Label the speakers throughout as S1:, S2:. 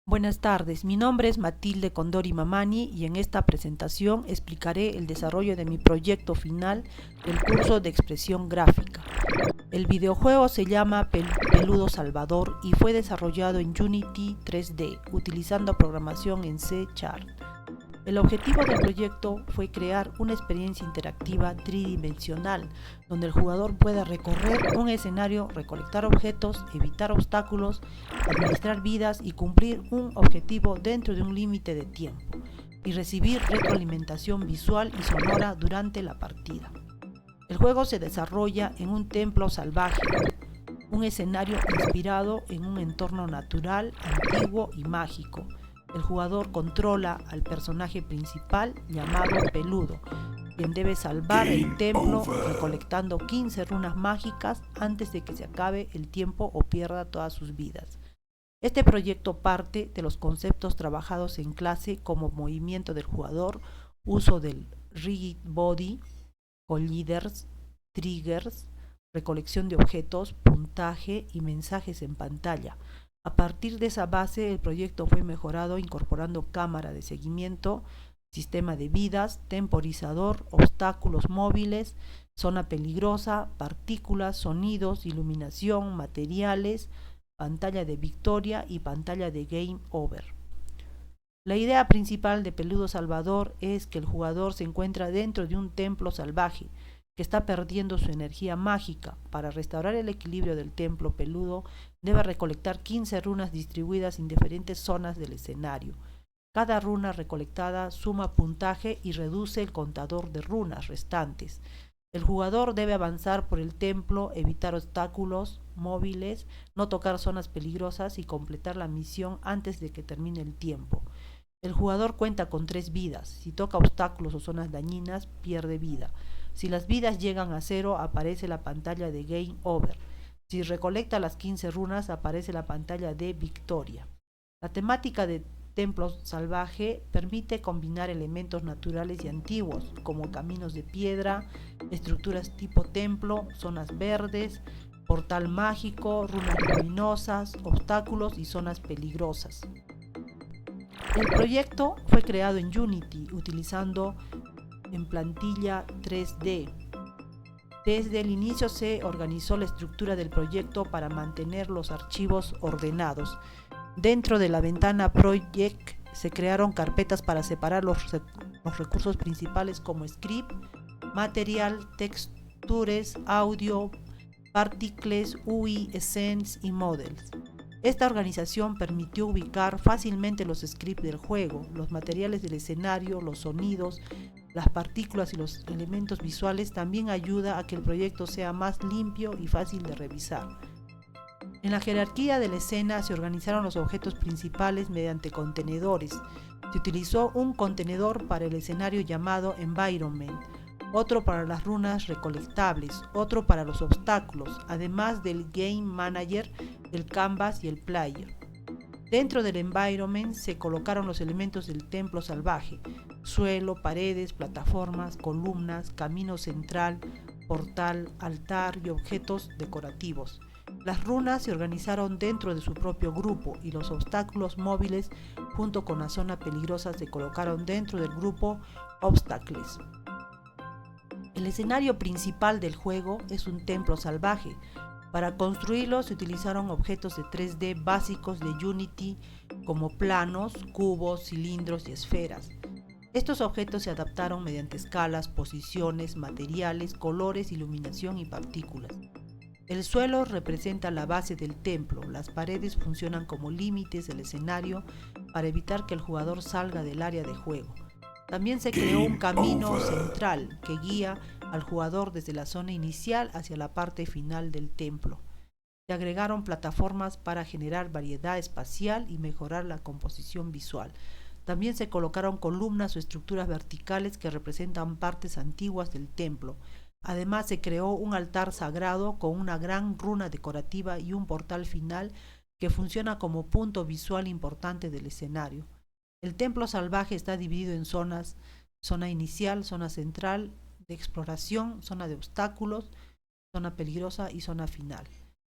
S1: Buenas tardes, mi nombre es Matilde Condori Mamani y en esta presentación explicaré el desarrollo de mi proyecto final del curso de expresión gráfica. El videojuego se llama Peludo Salvador y fue desarrollado en Unity 3D utilizando programación en C#. El objetivo del proyecto fue crear una experiencia interactiva tridimensional, donde el jugador pueda recorrer un escenario, recolectar objetos, evitar obstáculos, administrar vidas y cumplir un objetivo dentro de un límite de tiempo, y recibir retroalimentación visual y sonora durante la partida. El juego se desarrolla en un templo salvaje, un escenario inspirado en un entorno natural, antiguo y mágico. El jugador controla al personaje principal llamado Peludo, quien debe salvar el templo recolectando 15 runas mágicas antes de que se acabe el tiempo o pierda todas sus vidas. Este proyecto parte de los conceptos trabajados en clase como movimiento del jugador, uso del rigid body, colliders, triggers, recolección de objetos, puntaje y mensajes en pantalla. A partir de esa base, el proyecto fue mejorado incorporando cámara de seguimiento, sistema de vidas, temporizador, obstáculos móviles, zona peligrosa, partículas, sonidos, iluminación, materiales, pantalla de victoria y pantalla de game over. La idea principal de Peludo Salvador es que el jugador se encuentra dentro de un templo salvaje que está perdiendo su energía mágica. Para restaurar el equilibrio del templo peludo, debe recolectar 15 runas distribuidas en diferentes zonas del escenario. Cada runa recolectada suma puntaje y reduce el contador de runas restantes. El jugador debe avanzar por el templo, evitar obstáculos móviles, no tocar zonas peligrosas y completar la misión antes de que termine el tiempo. El jugador cuenta con 3 vidas. Si toca obstáculos o zonas dañinas, pierde vida. Si las vidas llegan a 0, aparece la pantalla de Game Over. Si recolecta las 15 runas, aparece la pantalla de Victoria. La temática de Templo Salvaje permite combinar elementos naturales y antiguos, como caminos de piedra, estructuras tipo templo, zonas verdes, portal mágico, runas luminosas, obstáculos y zonas peligrosas. El proyecto fue creado en Unity utilizando en plantilla 3D. Desde el inicio se organizó la estructura del proyecto para mantener los archivos ordenados. Dentro de la ventana Project se crearon carpetas para separar los recursos principales como script, material, textures, audio, particles, UI, essence y models. Esta organización permitió ubicar fácilmente los scripts del juego, los materiales del escenario, los sonidos, las partículas y los elementos visuales. También ayuda a que el proyecto sea más limpio y fácil de revisar. En la jerarquía de la escena se organizaron los objetos principales mediante contenedores. Se utilizó un contenedor para el escenario llamado Environment, otro para las runas recolectables, otro para los obstáculos, además del Game Manager, el Canvas y el Player. Dentro del environment se colocaron los elementos del templo salvaje: suelo, paredes, plataformas, columnas, camino central, portal, altar y objetos decorativos. Las runas se organizaron dentro de su propio grupo y los obstáculos móviles junto con la zona peligrosa se colocaron dentro del grupo Obstacles. El escenario principal del juego es un templo salvaje. Para construirlo se utilizaron objetos de 3D básicos de Unity como planos, cubos, cilindros y esferas. Estos objetos se adaptaron mediante escalas, posiciones, materiales, colores, iluminación y partículas. El suelo representa la base del templo. Las paredes funcionan como límites del escenario para evitar que el jugador salga del área de juego. También se creó un camino central que guía al jugador desde la zona inicial hacia la parte final del templo. Se agregaron plataformas para generar variedad espacial y mejorar la composición visual. También se colocaron columnas o estructuras verticales que representan partes antiguas del templo. Además se creó un altar sagrado con una gran runa decorativa y un portal final que funciona como punto visual importante del escenario. El templo salvaje está dividido en zonas: zona inicial, zona central, de exploración, zona de obstáculos, zona peligrosa y zona final.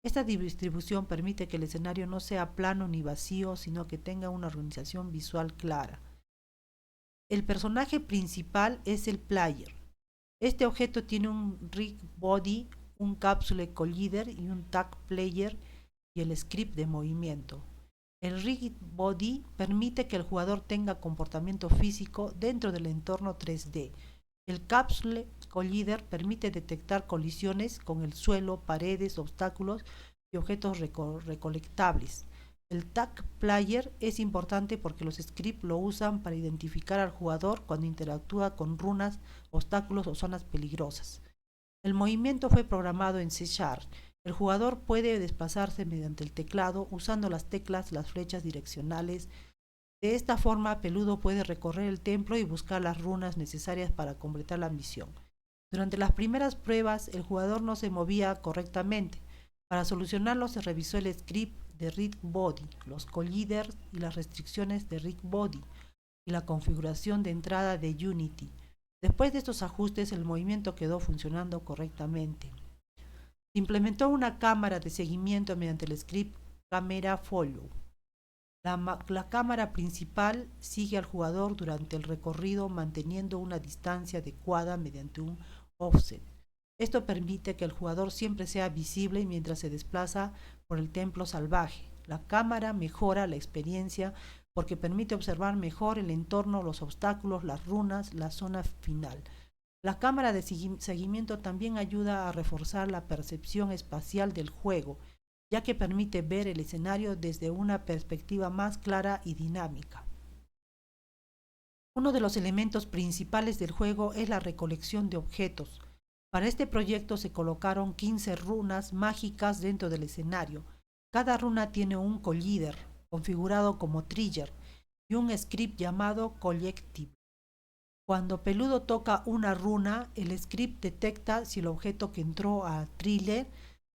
S1: Esta distribución permite que el escenario no sea plano ni vacío, sino que tenga una organización visual clara. El personaje principal es el player. Este objeto tiene un rig body, un capsule collider y un tag player y el script de movimiento. El Rigid Body permite que el jugador tenga comportamiento físico dentro del entorno 3D. El Capsule Collider permite detectar colisiones con el suelo, paredes, obstáculos y objetos recolectables. El Tag Player es importante porque los scripts lo usan para identificar al jugador cuando interactúa con runas, obstáculos o zonas peligrosas. El movimiento fue programado en C#. El jugador puede desplazarse mediante el teclado usando las teclas, las flechas direccionales. De esta forma, Peludo puede recorrer el templo y buscar las runas necesarias para completar la misión. Durante las primeras pruebas, el jugador no se movía correctamente. Para solucionarlo, se revisó el script de Rig Body, los colliders y las restricciones de Rig Body y la configuración de entrada de Unity. Después de estos ajustes, el movimiento quedó funcionando correctamente. Se implementó una cámara de seguimiento mediante el script Camera Follow. La cámara principal sigue al jugador durante el recorrido manteniendo una distancia adecuada mediante un offset. Esto permite que el jugador siempre sea visible mientras se desplaza por el templo salvaje. La cámara mejora la experiencia porque permite observar mejor el entorno, los obstáculos, las runas, la zona final. La cámara de seguimiento también ayuda a reforzar la percepción espacial del juego, ya que permite ver el escenario desde una perspectiva más clara y dinámica. Uno de los elementos principales del juego es la recolección de objetos. Para este proyecto se colocaron 15 runas mágicas dentro del escenario. Cada runa tiene un collider, configurado como trigger, y un script llamado collective. Cuando Peludo toca una runa, el script detecta si el objeto que entró a Thriller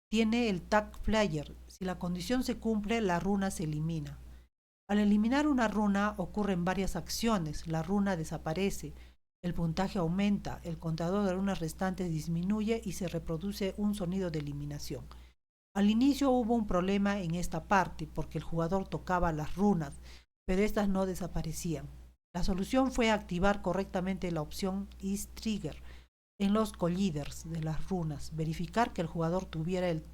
S1: tiene el tag player. Si la condición se cumple, la runa se elimina. Al eliminar una runa ocurren varias acciones. La runa desaparece, el puntaje aumenta, el contador de runas restantes disminuye y se reproduce un sonido de eliminación. Al inicio hubo un problema en esta parte porque el jugador tocaba las runas, pero estas no desaparecían. La solución fue activar correctamente la opción Is Trigger en los colliders de las runas, verificar que el jugador tuviera el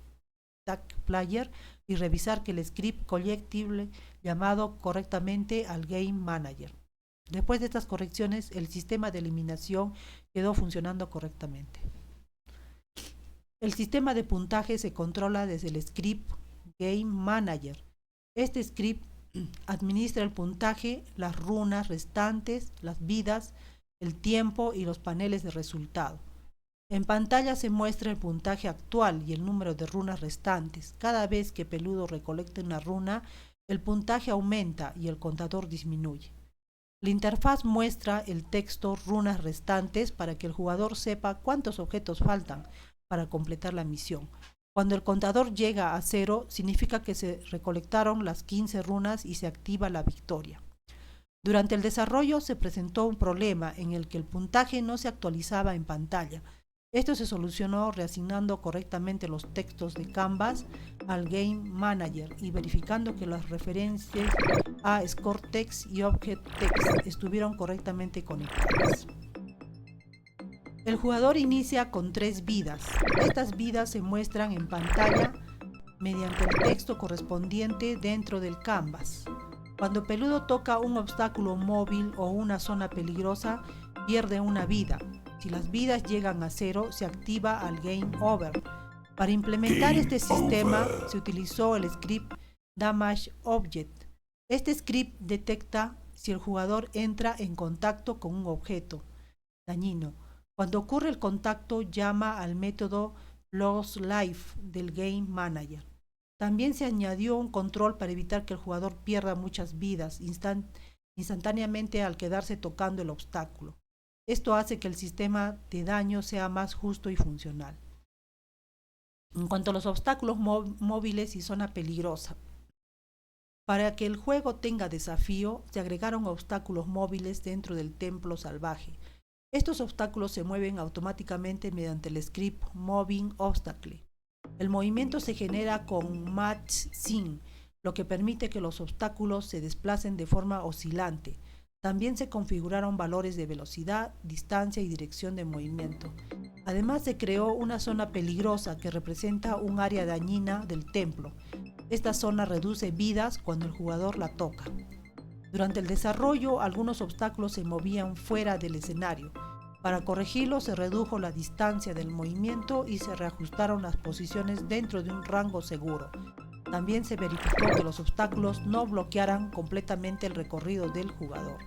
S1: tag player y revisar que el script collectible llamado correctamente al Game Manager. Después de estas correcciones, el sistema de eliminación quedó funcionando correctamente. El sistema de puntaje se controla desde el script Game Manager. Este script administra el puntaje, las runas restantes, las vidas, el tiempo y los paneles de resultado. En pantalla se muestra el puntaje actual y el número de runas restantes. Cada vez que Peludo recolecta una runa, el puntaje aumenta y el contador disminuye. La interfaz muestra el texto runas restantes para que el jugador sepa cuántos objetos faltan para completar la misión. Cuando el contador llega a 0, significa que se recolectaron las 15 runas y se activa la victoria. Durante el desarrollo se presentó un problema en el que el puntaje no se actualizaba en pantalla. Esto se solucionó reasignando correctamente los textos de Canvas al Game Manager y verificando que las referencias a Score Text y Object Text estuvieron correctamente conectadas. El jugador inicia con 3 vidas. Estas vidas se muestran en pantalla mediante el texto correspondiente dentro del canvas. Cuando Peludo toca un obstáculo móvil o una zona peligrosa, pierde una vida. Si las vidas llegan a 0, se activa al Game Over. Para implementar este sistema se utilizó el script Damage Object. Este script detecta si el jugador entra en contacto con un objeto dañino. Cuando ocurre el contacto, llama al método Lost Life del Game Manager. También se añadió un control para evitar que el jugador pierda muchas vidas instantáneamente al quedarse tocando el obstáculo. Esto hace que el sistema de daño sea más justo y funcional. En cuanto a los obstáculos móviles y zona peligrosa, para que el juego tenga desafío, se agregaron obstáculos móviles dentro del templo salvaje. Estos obstáculos se mueven automáticamente mediante el script Moving Obstacle. El movimiento se genera con Match Sim, lo que permite que los obstáculos se desplacen de forma oscilante. También se configuraron valores de velocidad, distancia y dirección de movimiento. Además se creó una zona peligrosa que representa un área dañina del templo. Esta zona reduce vidas cuando el jugador la toca. Durante el desarrollo, algunos obstáculos se movían fuera del escenario. Para corregirlo, se redujo la distancia del movimiento y se reajustaron las posiciones dentro de un rango seguro. También se verificó que los obstáculos no bloquearan completamente el recorrido del jugador.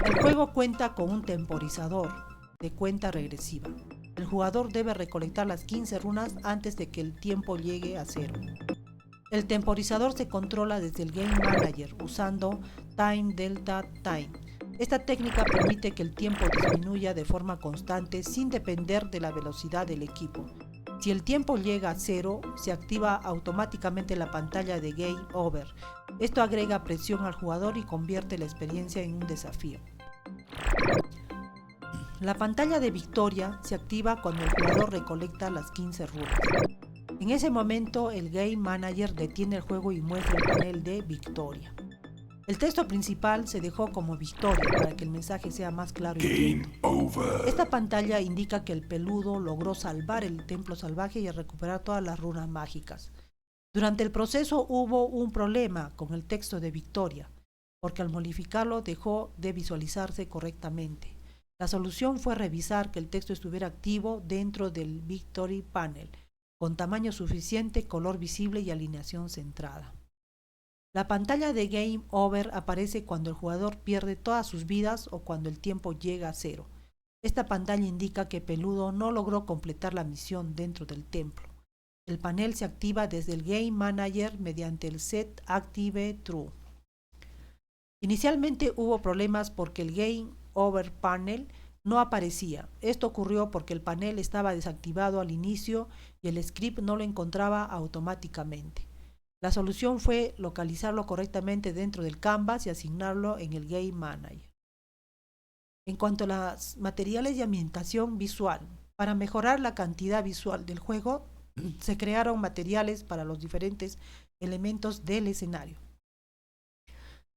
S1: El juego cuenta con un temporizador de cuenta regresiva. El jugador debe recolectar las 15 runas antes de que el tiempo llegue a cero. El temporizador se controla desde el Game Manager usando Time Delta Time. Esta técnica permite que el tiempo disminuya de forma constante sin depender de la velocidad del equipo. Si el tiempo llega a cero, se activa automáticamente la pantalla de Game Over. Esto agrega presión al jugador y convierte la experiencia en un desafío. La pantalla de victoria se activa cuando el jugador recolecta las 15 runas. En ese momento, el Game Manager detiene el juego y muestra el panel de victoria. El texto principal se dejó como victoria para que el mensaje sea más claro y directo. Esta pantalla indica que el peludo logró salvar el templo salvaje y recuperar todas las runas mágicas. Durante el proceso hubo un problema con el texto de victoria, porque al modificarlo dejó de visualizarse correctamente. La solución fue revisar que el texto estuviera activo dentro del Victory Panel, con tamaño suficiente, color visible y alineación centrada. La pantalla de Game Over aparece cuando el jugador pierde todas sus vidas o cuando el tiempo llega a cero. Esta pantalla indica que Peludo no logró completar la misión dentro del templo. El panel se activa desde el Game Manager mediante el Set Active True. Inicialmente hubo problemas porque el Game Over Panel no aparecía. Esto ocurrió porque el panel estaba desactivado al inicio y el script no lo encontraba automáticamente. La solución fue localizarlo correctamente dentro del canvas y asignarlo en el Game Manager. En cuanto a los materiales de ambientación visual, para mejorar la cantidad visual del juego, se crearon materiales para los diferentes elementos del escenario.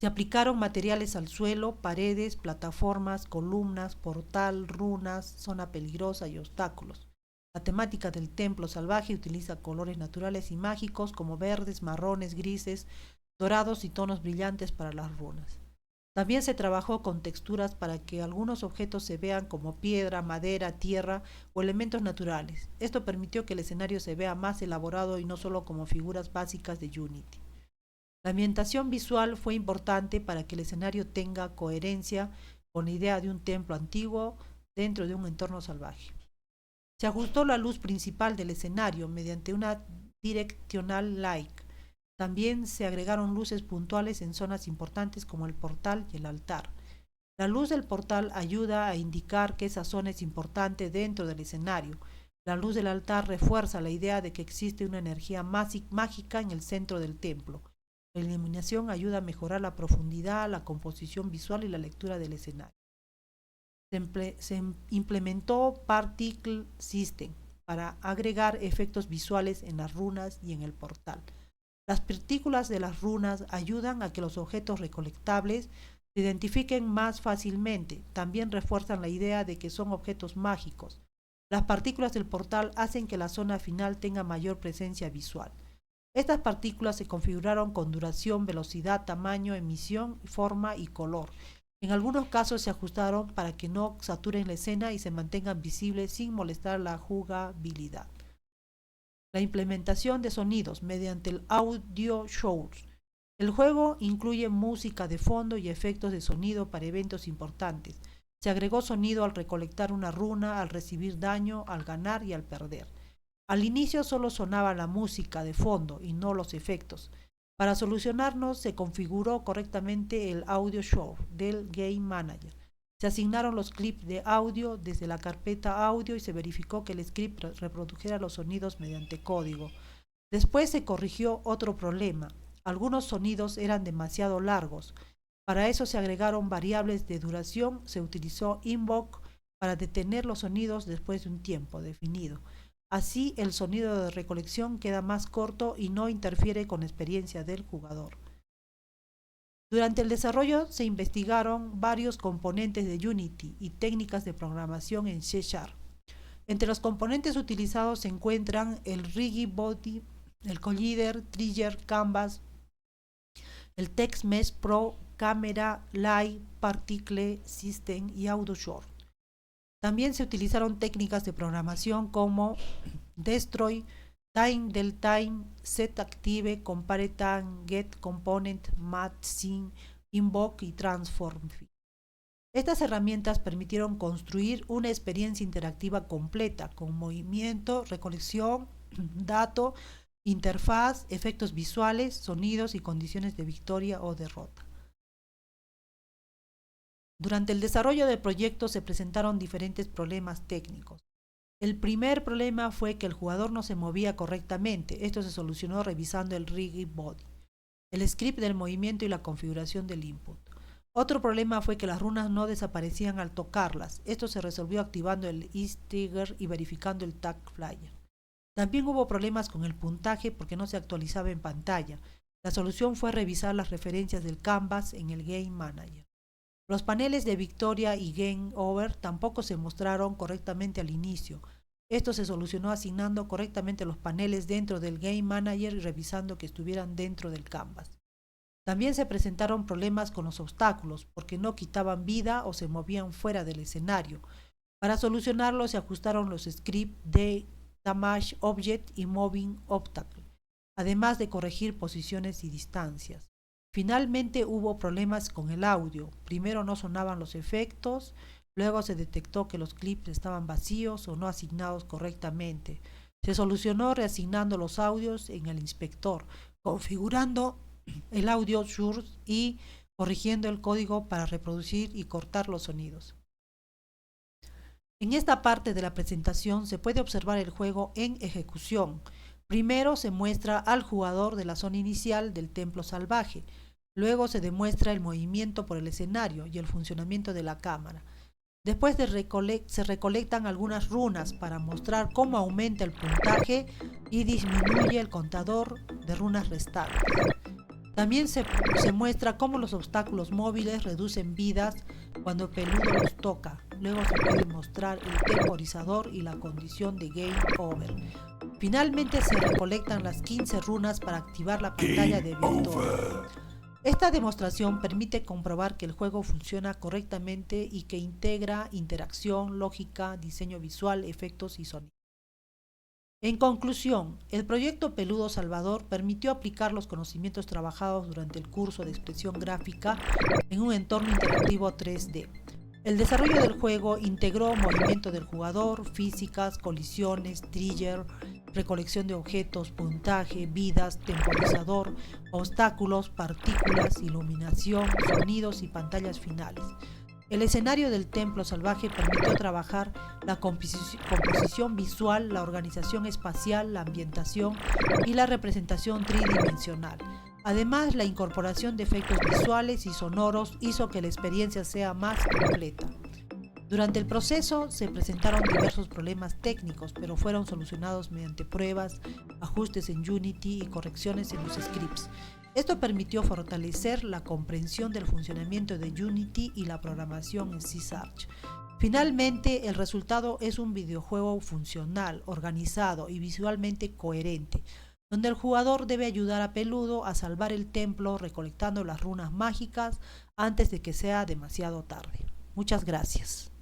S1: Se aplicaron materiales al suelo, paredes, plataformas, columnas, portal, runas, zona peligrosa y obstáculos. La temática del templo salvaje utiliza colores naturales y mágicos como verdes, marrones, grises, dorados y tonos brillantes para las runas. También se trabajó con texturas para que algunos objetos se vean como piedra, madera, tierra o elementos naturales. Esto permitió que el escenario se vea más elaborado y no solo como figuras básicas de Unity. La ambientación visual fue importante para que el escenario tenga coherencia con la idea de un templo antiguo dentro de un entorno salvaje. Se ajustó la luz principal del escenario mediante una directional light. También se agregaron luces puntuales en zonas importantes como el portal y el altar. La luz del portal ayuda a indicar que esa zona es importante dentro del escenario. La luz del altar refuerza la idea de que existe una energía mágica en el centro del templo. La iluminación ayuda a mejorar la profundidad, la composición visual y la lectura del escenario. Se implementó Particle System para agregar efectos visuales en las runas y en el portal. Las partículas de las runas ayudan a que los objetos recolectables se identifiquen más fácilmente. También refuerzan la idea de que son objetos mágicos. Las partículas del portal hacen que la zona final tenga mayor presencia visual. Estas partículas se configuraron con duración, velocidad, tamaño, emisión, forma y color. En algunos casos se ajustaron para que no saturen la escena y se mantengan visibles sin molestar la jugabilidad. La implementación de sonidos mediante el Audio Source. El juego incluye música de fondo y efectos de sonido para eventos importantes. Se agregó sonido al recolectar una runa, al recibir daño, al ganar y al perder. Al inicio solo sonaba la música de fondo y no los efectos. Para solucionarlo, se configuró correctamente el Audio Source del Game Manager. Se asignaron los clips de audio desde la carpeta audio y se verificó que el script reprodujera los sonidos mediante código. Después se corrigió otro problema. Algunos sonidos eran demasiado largos. Para eso se agregaron variables de duración. Se utilizó Invoke para detener los sonidos después de un tiempo definido. Así, el sonido de recolección queda más corto y no interfiere con la experiencia del jugador. Durante el desarrollo se investigaron varios componentes de Unity y técnicas de programación en C#. Entre los componentes utilizados se encuentran el Rigid Body, el Collider, Trigger, Canvas, el Text Mesh Pro, Camera, Light, Particle System y AutoShort. También se utilizaron técnicas de programación como Destroy, Time del Time, Set Active, Compare Time, Get Component, Match Sync, Invoke y Transform. Estas herramientas permitieron construir una experiencia interactiva completa con movimiento, recolección, datos, interfaz, efectos visuales, sonidos y condiciones de victoria o derrota. Durante el desarrollo del proyecto se presentaron diferentes problemas técnicos. El primer problema fue que el jugador no se movía correctamente. Esto se solucionó revisando el Rigid Body, el script del movimiento y la configuración del input. Otro problema fue que las runas no desaparecían al tocarlas. Esto se resolvió activando el Ease Trigger y verificando el Tag Flyer. También hubo problemas con el puntaje porque no se actualizaba en pantalla. La solución fue revisar las referencias del Canvas en el Game Manager. Los paneles de victoria y Game Over tampoco se mostraron correctamente al inicio. Esto se solucionó asignando correctamente los paneles dentro del Game Manager y revisando que estuvieran dentro del Canvas. También se presentaron problemas con los obstáculos porque no quitaban vida o se movían fuera del escenario. Para solucionarlo se ajustaron los scripts de Damage Object y Moving Obstacle, además de corregir posiciones y distancias. Finalmente hubo problemas con el audio. Primero no sonaban los efectos, luego se detectó que los clips estaban vacíos o no asignados correctamente. Se solucionó reasignando los audios en el inspector, configurando el audio source y corrigiendo el código para reproducir y cortar los sonidos. En esta parte de la presentación se puede observar el juego en ejecución. Primero se muestra al jugador de la zona inicial del templo salvaje. Luego se demuestra el movimiento por el escenario y el funcionamiento de la cámara. Después se recolectan algunas runas para mostrar cómo aumenta el puntaje y disminuye el contador de runas restantes. También se muestra cómo los obstáculos móviles reducen vidas cuando Peludo los toca. Luego se puede mostrar el temporizador y la condición de Game Over. Finalmente se recolectan las 15 runas para activar la pantalla de victoria. Esta demostración permite comprobar que el juego funciona correctamente y que integra interacción, lógica, diseño visual, efectos y sonido. En conclusión, el proyecto Peludo Salvador permitió aplicar los conocimientos trabajados durante el curso de expresión gráfica en un entorno interactivo 3D. El desarrollo del juego integró movimiento del jugador, físicas, colisiones, trigger, recolección de objetos, puntaje, vidas, temporizador, obstáculos, partículas, iluminación, sonidos y pantallas finales. El escenario del templo salvaje permitió trabajar la composición visual, la organización espacial, la ambientación y la representación tridimensional. Además, la incorporación de efectos visuales y sonoros hizo que la experiencia sea más completa. Durante el proceso se presentaron diversos problemas técnicos, pero fueron solucionados mediante pruebas, ajustes en Unity y correcciones en los scripts. Esto permitió fortalecer la comprensión del funcionamiento de Unity y la programación en C#. Finalmente, el resultado es un videojuego funcional, organizado y visualmente coherente, donde el jugador debe ayudar a Peludo a salvar el templo recolectando las runas mágicas antes de que sea demasiado tarde. Muchas gracias.